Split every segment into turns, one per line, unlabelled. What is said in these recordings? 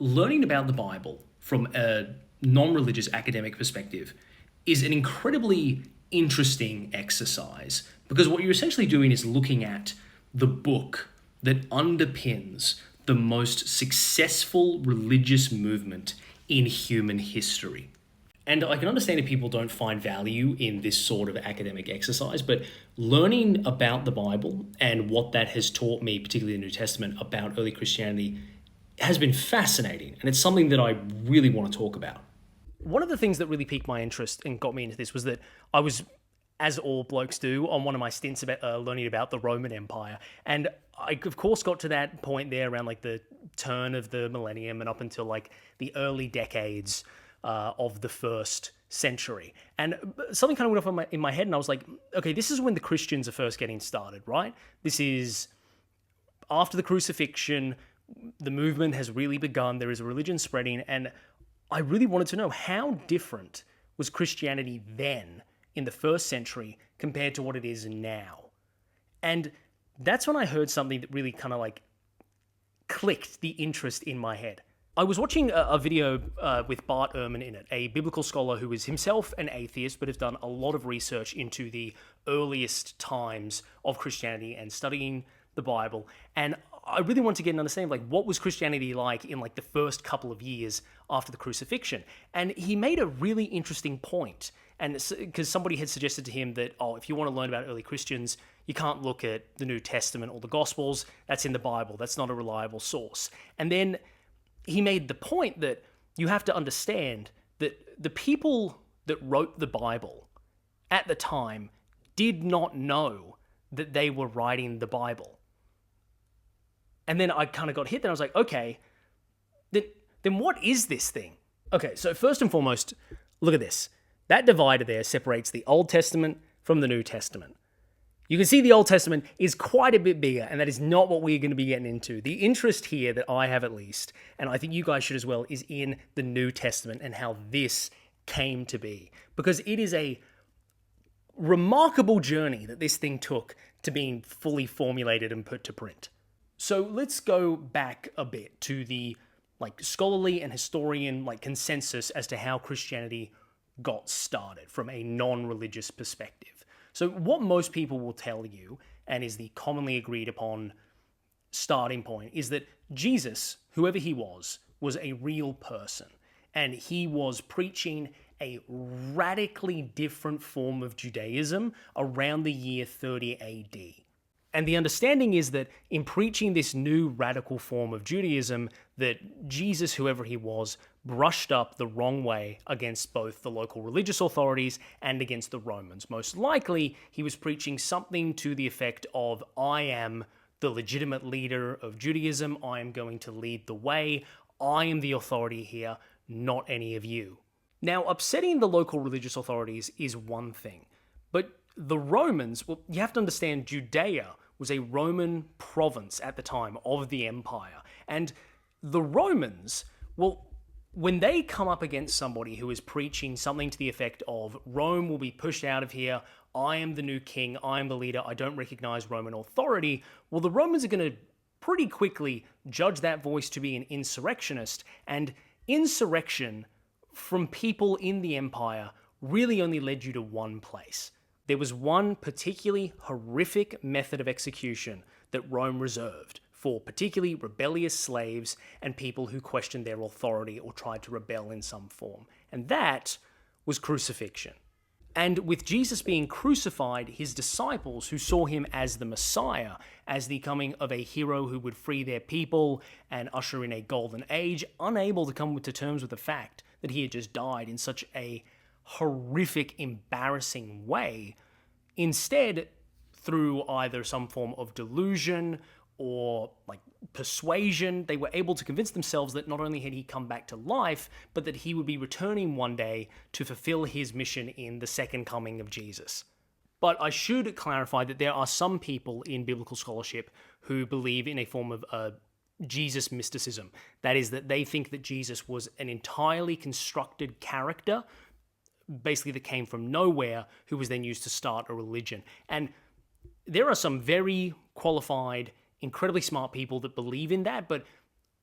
learning about the Bible from a non religious academic perspective is an incredibly interesting exercise because what you're essentially doing is looking at the book that underpins the most successful religious movement in human history. And I can understand if people don't find value in this sort of academic exercise, but learning about the Bible and what that has taught me, particularly the New Testament, about early Christianity has been fascinating. And it's something that I really want to talk about. One of the things that really piqued my interest and got me into this was that I was, as all blokes do, on one of my stints about learning about the Roman Empire. And I, of course, got to that point there around like the turn of the millennium and up until like the early decades of the first century. And something kind of went off in my head, and I was like, okay, this is when the Christians are first getting started, right? This is after the crucifixion, the movement has really begun, there is a religion spreading, and I really wanted to know how different was Christianity then in the first century compared to what it is now. And that's when I heard something that really kind of like clicked the interest in my head. I was watching a video with Bart Ehrman in it, a biblical scholar who is himself an atheist but has done a lot of research into the earliest times of Christianity and studying the Bible. And I really wanted to get an understanding of like what was Christianity like in like the first couple of years after the crucifixion. And he made a really interesting point. And because somebody had suggested to him that, if you want to learn about early Christians, you can't look at the New Testament or the Gospels. That's in the Bible. That's not a reliable source. And then he made the point that you have to understand that the people that wrote the Bible at the time did not know that they were writing the Bible. And then I kind of got hit there. I was like, okay, then what is this thing? Okay, so first and foremost, look at this. That divider there separates the Old Testament from the New Testament. You can see the Old Testament is quite a bit bigger, and that is not what we're going to be getting into. The interest here that I have at least, and I think you guys should as well, is in the New Testament and how this came to be. Because it is a remarkable journey that this thing took to being fully formulated and put to print. So let's go back a bit to the scholarly and historian consensus as to how Christianity got started from a non-religious perspective. So what most people will tell you, and is the commonly agreed upon starting point, is that Jesus, whoever he was a real person. And he was preaching a radically different form of Judaism around the year 30 AD. And the understanding is that in preaching this new radical form of Judaism, that Jesus, whoever he was, brushed up the wrong way against both the local religious authorities and against the Romans. Most likely, he was preaching something to the effect of, I am the legitimate leader of Judaism, I am going to lead the way, I am the authority here, not any of you. Now, upsetting the local religious authorities is one thing, but the Romans, well, you have to understand Judea was a Roman province at the time of the empire. And the Romans, well, when they come up against somebody who is preaching something to the effect of, Rome will be pushed out of here, I am the new king, I am the leader, I don't recognize Roman authority, well, the Romans are going to pretty quickly judge that voice to be an insurrectionist. And insurrection from people in the empire really only led you to one place. There was one particularly horrific method of execution that Rome reserved for particularly rebellious slaves and people who questioned their authority or tried to rebel in some form. And that was crucifixion. And with Jesus being crucified, his disciples, who saw him as the Messiah, as the coming of a hero who would free their people and usher in a golden age, unable to come to terms with the fact that he had just died in such a horrific, embarrassing way, instead, through either some form of delusion or persuasion, they were able to convince themselves that not only had he come back to life, but that he would be returning one day to fulfill his mission in the second coming of Jesus. But I should clarify that there are some people in biblical scholarship who believe in a form of Jesus mysticism. That is, that they think that Jesus was an entirely constructed character, basically that came from nowhere, who was then used to start a religion. And there are some very qualified, incredibly smart people that believe in that, but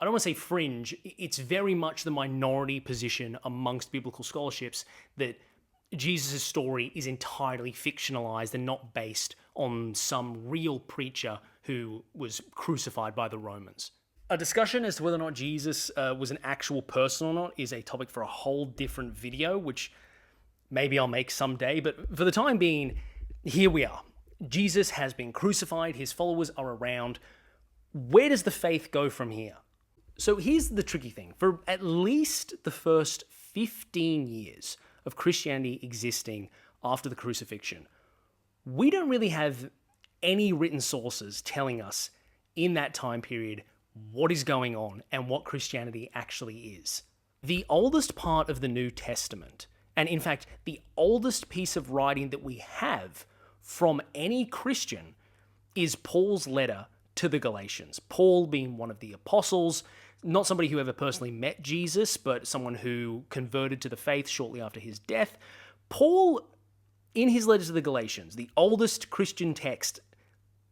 I don't want to say fringe, it's very much the minority position amongst biblical scholarships that Jesus' story is entirely fictionalized and not based on some real preacher who was crucified by the Romans. A discussion as to whether or not Jesus was an actual person or not is a topic for a whole different video, which maybe I'll make someday, but for the time being, here we are. Jesus has been crucified, his followers are around. Where does the faith go from here? So here's the tricky thing. For at least the first 15 years of Christianity existing after the crucifixion, we don't really have any written sources telling us in that time period what is going on and what Christianity actually is. The oldest part of the New Testament, and in fact, the oldest piece of writing that we have from any Christian, is Paul's letter to the Galatians. Paul being one of the apostles, not somebody who ever personally met Jesus, but someone who converted to the faith shortly after his death. Paul, in his letter to the Galatians, the oldest Christian text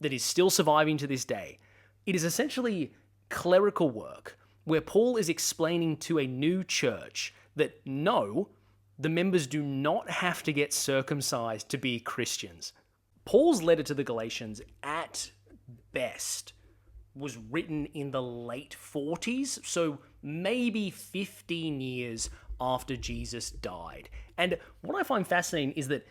that is still surviving to this day, it is essentially clerical work where Paul is explaining to a new church that no, the members do not have to get circumcised to be Christians. Paul's letter to the Galatians, at best, was written in the late 40s, so maybe 15 years after Jesus died. And what I find fascinating is that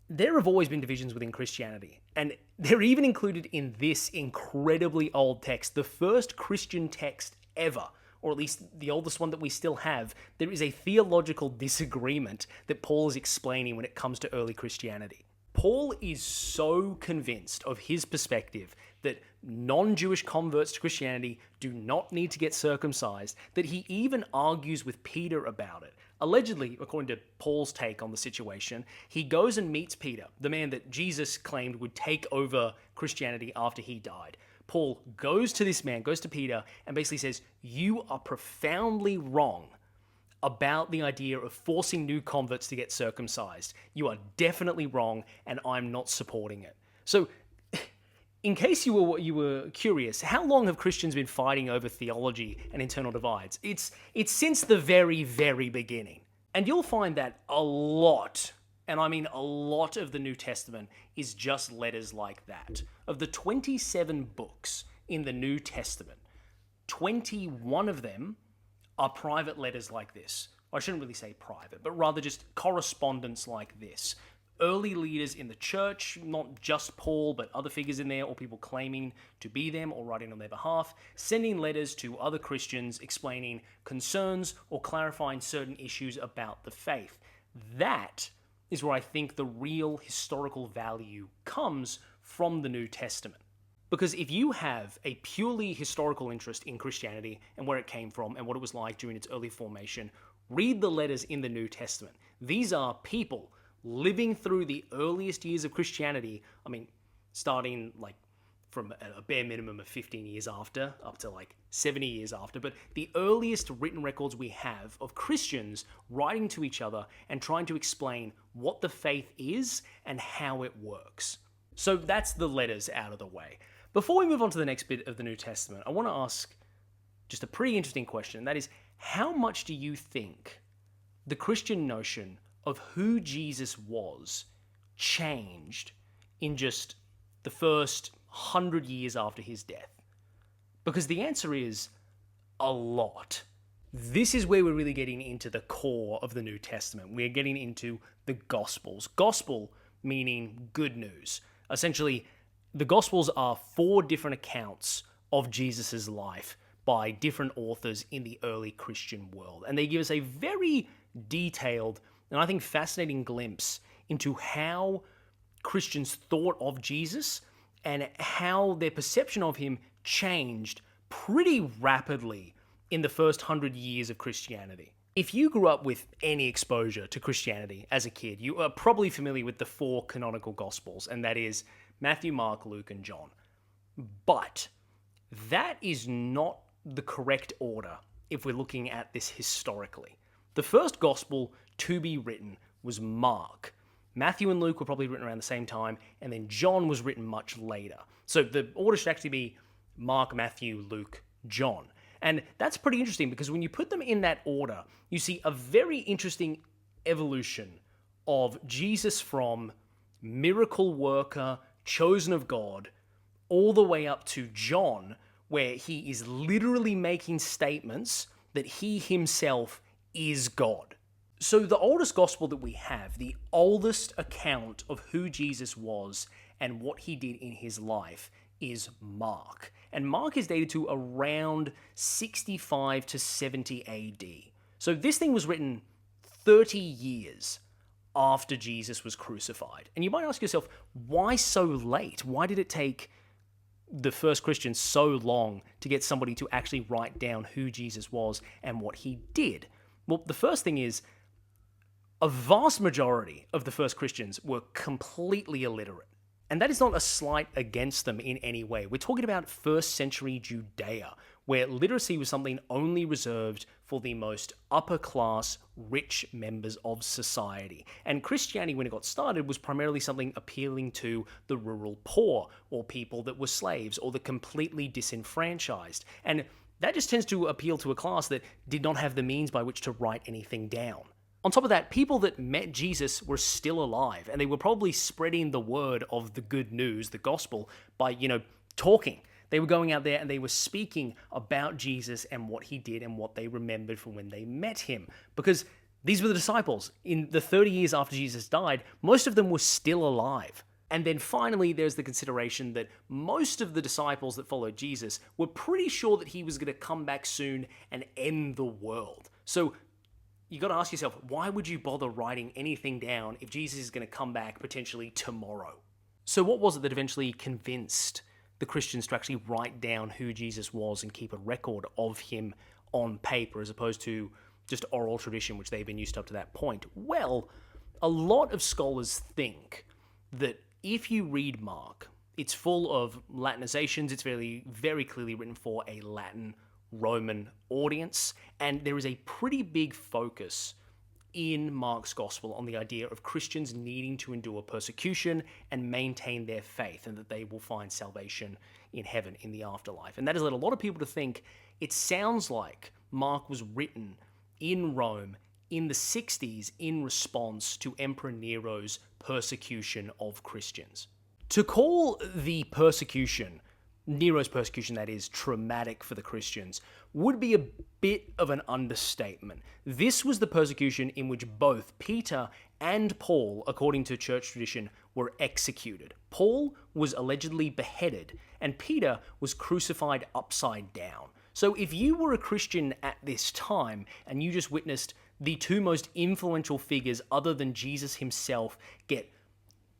there have always been divisions within Christianity, and they're even included in this incredibly old text, the first Christian text ever, or at least the oldest one that we still have. There is a theological disagreement that Paul is explaining when it comes to early Christianity. Paul is so convinced of his perspective that non-Jewish converts to Christianity do not need to get circumcised that he even argues with Peter about it. Allegedly, according to Paul's take on the situation, he goes and meets Peter, the man that Jesus claimed would take over Christianity after he died. Paul goes to this man, goes to Peter, and basically says, "You are profoundly wrong about the idea of forcing new converts to get circumcised. You are definitely wrong, and I'm not supporting it." So, in case you were curious, how long have Christians been fighting over theology and internal divides? It's since the very, very beginning. And you'll find that a lot, and I mean a lot, of the New Testament is just letters like that. Of the 27 books in the New Testament, 21 of them are private letters like this. I shouldn't really say private, but rather just correspondence like this. Early leaders in the church, not just Paul, but other figures in there, or people claiming to be them or writing on their behalf, sending letters to other Christians explaining concerns or clarifying certain issues about the faith. That is where I think the real historical value comes from the New Testament. Because if you have a purely historical interest in Christianity and where it came from and what it was like during its early formation, read the letters in the New Testament. These are people living through the earliest years of Christianity. I mean, starting like from a bare minimum of 15 years after, up to like 70 years after, but the earliest written records we have of Christians writing to each other and trying to explain what the faith is and how it works. So that's the letters out of the way. Before we move on to the next bit of the New Testament, I want to ask just a pretty interesting question, and that is, how much do you think the Christian notion of who Jesus was changed in just the first 100 years after his death? Because the answer is a lot. This is where we're really getting into the core of the New Testament. We're getting into the Gospels. Gospel meaning good news. Essentially, the Gospels are 4 different accounts of Jesus' life by different authors in the early Christian world. And they give us a very detailed and I think fascinating glimpse into how Christians thought of Jesus and how their perception of him changed pretty rapidly in the first 100 years of Christianity. If you grew up with any exposure to Christianity as a kid, you are probably familiar with the 4 canonical Gospels, and that is Matthew, Mark, Luke, and John. But that is not the correct order if we're looking at this historically. The first Gospel to be written was Mark. Matthew and Luke were probably written around the same time, and then John was written much later. So the order should actually be Mark, Matthew, Luke, John. And that's pretty interesting because when you put them in that order, you see a very interesting evolution of Jesus from miracle worker, chosen of God, all the way up to John, where he is literally making statements that he himself is God. So the oldest gospel that we have, the oldest account of who Jesus was and what he did in his life, is Mark. And Mark is dated to around 65 to 70 AD. So this thing was written 30 years after Jesus was crucified. And you might ask yourself, why so late? Why did it take the first Christians so long to get somebody to actually write down who Jesus was and what he did? Well, the first thing is, a vast majority of the first Christians were completely illiterate. And that is not a slight against them in any way. We're talking about first century Judea, where literacy was something only reserved for the most upper class, rich members of society. And Christianity, when it got started, was primarily something appealing to the rural poor, or people that were slaves, or the completely disenfranchised. And that just tends to appeal to a class that did not have the means by which to write anything down. On top of that, people that met Jesus were still alive, and they were probably spreading the word of the good news, the gospel, by, talking. They were going out there and they were speaking about Jesus and what he did and what they remembered from when they met him. Because these were the disciples. In the 30 years after Jesus died, most of them were still alive. And then finally, there's the consideration that most of the disciples that followed Jesus were pretty sure that he was going to come back soon and end the world. So you got to ask yourself, why would you bother writing anything down if Jesus is going to come back potentially tomorrow? So what was it that eventually convinced the Christians to actually write down who Jesus was and keep a record of him on paper as opposed to just oral tradition, which they've been used to up to that point? Well, a lot of scholars think that if you read Mark, it's full of Latinizations. It's very clearly written for a Latin Roman audience, and there is a pretty big focus in Mark's gospel on the idea of Christians needing to endure persecution and maintain their faith, and that they will find salvation in heaven, in the afterlife. And that has led a lot of people to think it sounds like Mark was written in Rome in the 60s in response to Emperor Nero's persecution of Christians. To call the persecution, Nero's persecution that is, traumatic for the Christians, would be a bit of an understatement. This was the persecution in which both Peter and Paul, according to church tradition, were executed. Paul was allegedly beheaded, and Peter was crucified upside down. So if you were a Christian at this time, and you just witnessed the two most influential figures other than Jesus himself get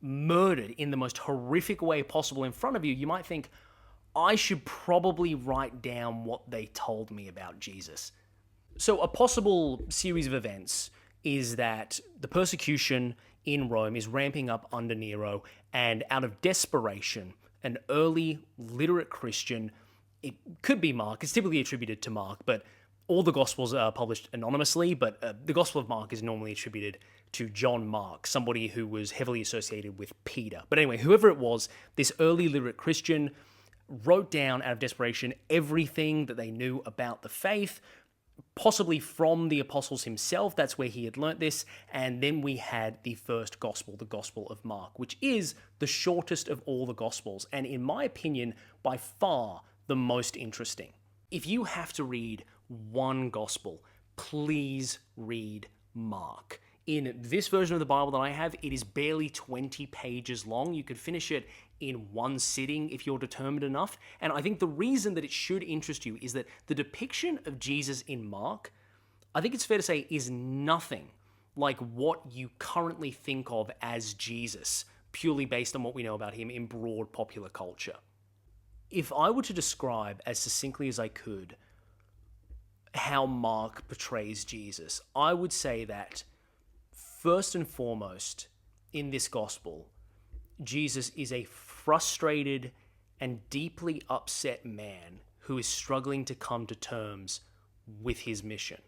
murdered in the most horrific way possible in front of you, you might think, I should probably write down what they told me about Jesus. So a possible series of events is that the persecution in Rome is ramping up under Nero, and out of desperation, an early literate Christian, it could be Mark, it's typically attributed to Mark, but all the Gospels are published anonymously, but the Gospel of Mark is normally attributed to John Mark, somebody who was heavily associated with Peter. But anyway, whoever it was, this early literate Christian wrote down out of desperation everything that they knew about the faith, possibly from the apostles himself. That's where he had learnt this. And then we had the first gospel, the Gospel of Mark, which is the shortest of all the Gospels, and in my opinion, by far the most interesting. If you have to read one gospel, please read Mark. In this version of the Bible that I have, it is barely 20 pages long. You could finish it in one sitting if you're determined enough. And I think the reason that it should interest you is that the depiction of Jesus in Mark, I think it's fair to say, is nothing like what you currently think of as Jesus, purely based on what we know about him in broad popular culture. If I were to describe as succinctly as I could how Mark portrays Jesus, I would say that first and foremost in this gospel, Jesus is a frustrated and deeply upset man who is struggling to come to terms with his mission.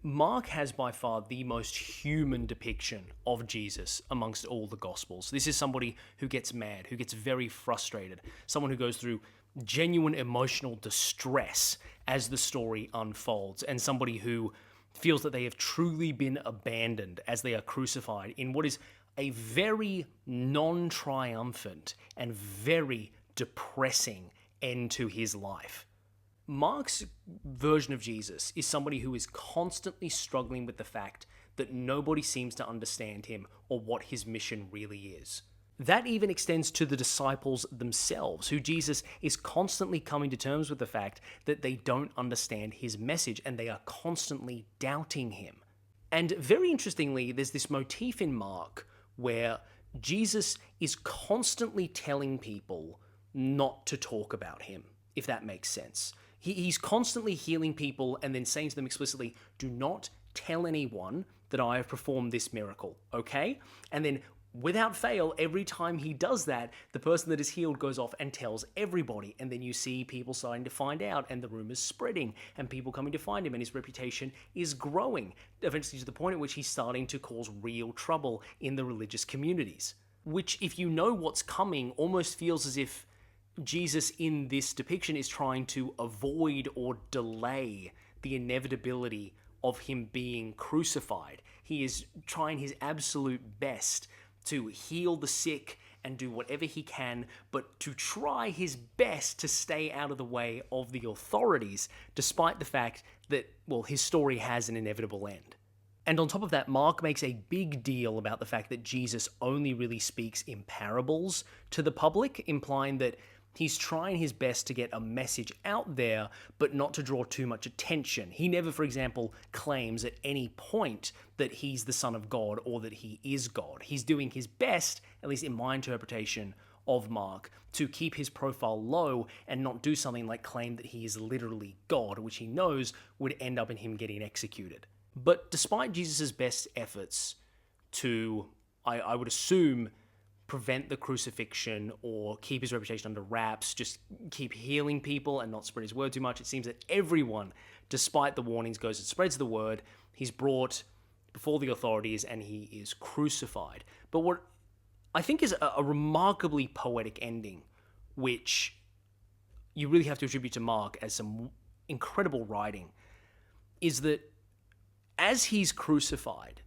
Mark has by far the most human depiction of Jesus amongst all the Gospels. This is somebody who gets mad, who gets very frustrated, someone who goes through genuine emotional distress as the story unfolds, and somebody who feels that they have truly been abandoned as they are crucified in what is a very non-triumphant and very depressing end to his life. Mark's version of Jesus is somebody who is constantly struggling with the fact that nobody seems to understand him or what his mission really is. That even extends to the disciples themselves, who Jesus is constantly coming to terms with the fact that they don't understand his message and they are constantly doubting him. And very interestingly, there's this motif in Mark where Jesus is constantly telling people not to talk about him, if that makes sense. He's constantly healing people and then saying to them explicitly, do not tell anyone that I have performed this miracle, okay? And then without fail, every time he does that, the person that is healed goes off and tells everybody. And then you see people starting to find out, and the rumors spreading, and people coming to find him, and his reputation is growing, eventually to the point at which he's starting to cause real trouble in the religious communities. Which, if you know what's coming, almost feels as if Jesus in this depiction is trying to avoid or delay the inevitability of him being crucified. He is trying his absolute best to heal the sick and do whatever he can, but to try his best to stay out of the way of the authorities, despite the fact that, well, his story has an inevitable end. And on top of that, Mark makes a big deal about the fact that Jesus only really speaks in parables to the public, implying that he's trying his best to get a message out there, but not to draw too much attention. He never, for example, claims at any point that he's the Son of God or that he is God. He's doing his best, at least in my interpretation of Mark, to keep his profile low and not do something like claim that he is literally God, which he knows would end up in him getting executed. But despite Jesus' best efforts to, I would assume, prevent the crucifixion or keep his reputation under wraps, just keep healing people and not spread his word too much, it seems that everyone, despite the warnings, goes and spreads the word. He's brought before the authorities and he is crucified. But what I think is a remarkably poetic ending, which you really have to attribute to Mark as some incredible writing, is that as he's crucified,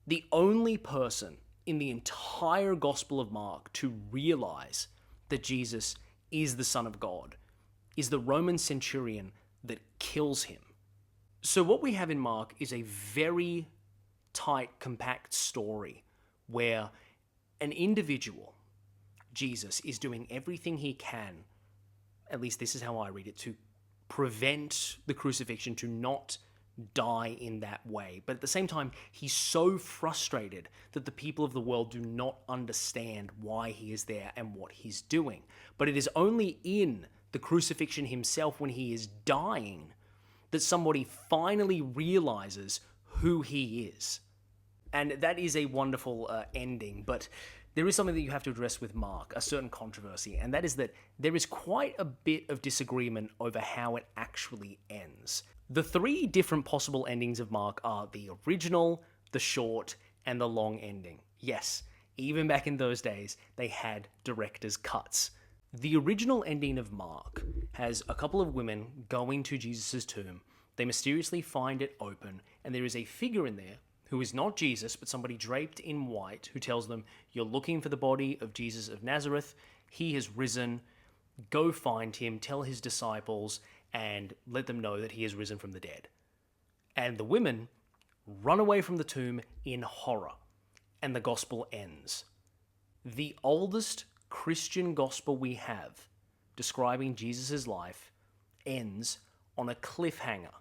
the only person in the entire Gospel of Mark to realize that Jesus is the Son of God is the Roman centurion that kills him. So what we have in Mark is a very tight, compact story where an individual, Jesus, is doing everything he can, at least this is how I read it, to prevent the crucifixion, to not die in that way. But at the same time, he's so frustrated that the people of the world do not understand why he is there and what he's doing. But it is only in the crucifixion himself, when he is dying, that somebody finally realizes who he is. And that is a wonderful ending, but there is something that you have to address with Mark, a certain controversy, and that is that there is quite a bit of disagreement over how it actually ends. The three different possible endings of Mark are the original, the short, and the long ending. Yes, even back in those days, they had director's cuts. The original ending of Mark has a couple of women going to Jesus' tomb. They mysteriously find it open, and there is a figure in there who is not Jesus, but somebody draped in white, who tells them, "You're looking for the body of Jesus of Nazareth. He has risen. Go find him, tell his disciples, and let them know that he has risen from the dead." And the women run away from the tomb in horror, and the gospel ends. The oldest Christian gospel we have describing Jesus' life ends on a cliffhanger.